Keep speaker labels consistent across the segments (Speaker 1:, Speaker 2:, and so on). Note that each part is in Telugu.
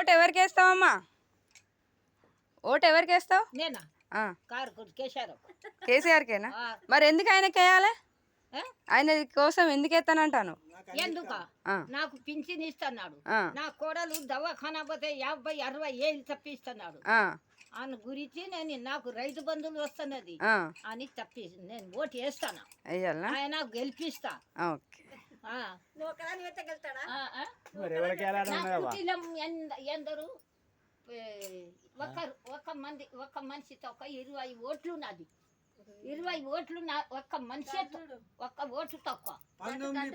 Speaker 1: ఓటు ఎవరికి వేస్తావమ్మా? ఓటు ఎవరికి వేస్తావు?
Speaker 2: నేనా
Speaker 1: ఆ,
Speaker 2: కారు కేశారు
Speaker 1: కేసీఆర్కేనా? మరి ఎందుకు ఆయనకి వేయాలి? ఆయన కోసం ఎందుకు వేస్తానంటాను?
Speaker 2: ఎందుక నాకు పింఛన్ ఇస్తున్నాడు. నా కోడలు దవాఖానా పోతే 50-60 ఏళ్ళు తప్పిస్తున్నాడు. ఆయన గురించి నేను నాకు రైతు బంధువులు వస్తున్నది అని తప్పి నేను ఓటు వేస్తాను. ఆయన గెలిపిస్తా. ఎందరు ఒక మనిషితో ఒక 20 ఓట్లు నాది. 20 ఓట్లు ఒక్క మనిషి ఒక్క ఓటు తక్కువ. 19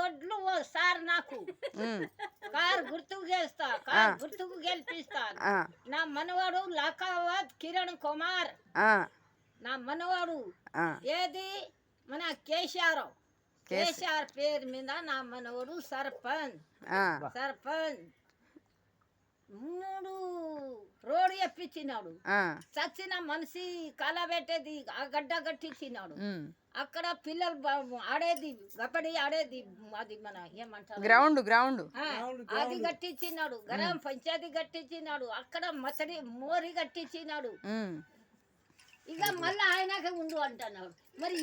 Speaker 2: ఓట్లు సార్ నాకు కారు గుర్తుకు చేస్తా. కారు గుర్తుకు గెలిపిస్తా. నా మనవాడు లాకావత్ కిరణ్ కుమార్. నా మనవాడు ఏది మన కేసీఆర్ పేరు మీద నా మనవాడు సర్పంచ్. 3 రోడ్డు ఎప్పించినాడు. చచ్చిన మనిషి కలబెట్టేది ఆ గడ్డ కట్టించినాడు. అక్కడ పిల్లలు ఆడేది కబడ్డీ ఆడేది అది మన ఏమంటారు గ్రౌండ్ అది కట్టించినాడు. గ్రామ పంచాయతీ కట్టించినాడు. అక్కడ మసడి మోరి కట్టించినాడు. ఇక మళ్ళీ ఆయనకే ఉండు అంటున్నాడు. మరి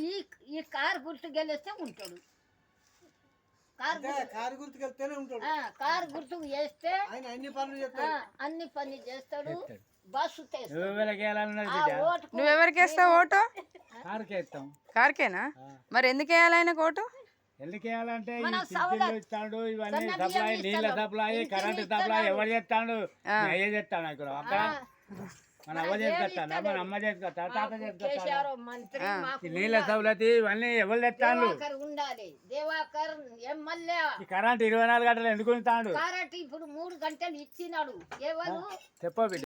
Speaker 2: ఈ కారు గుర్తు గెలిస్తే ఉంటాడు. కారు గుర్తుకు వేస్తే అన్ని పనులు చేస్తాడు. బస్సు
Speaker 1: నువ్వెవరికి వేస్తావు ఓటు? కార్కేనా? మరి ఎందుకు వేయాలి ఆయనకు ఓటు?
Speaker 3: ఎందుకు వేయాలంటే ఇస్తాడు, ఇవన్నీ సప్లై, నీళ్ళ సప్లై, కరెంటు సప్లై ఎవరు చేస్తాడు? అయ్యే చేస్తాడు. ఇక్కడ అక్కడ మన అవ్వ చేసుకొస్తాను, మన అమ్మ చేసుకొస్తాను, తాత చేసుకొస్తాను. నీళ్ళ సౌలతి ఇవన్నీ ఎవరు తెస్తాడు? కరెంట్ 24 గంటలు ఎందుకు ఉంటాడు?
Speaker 2: ఇప్పుడు 3 గంటలు ఇచ్చినాడు. ఎవరు
Speaker 3: చెప్ప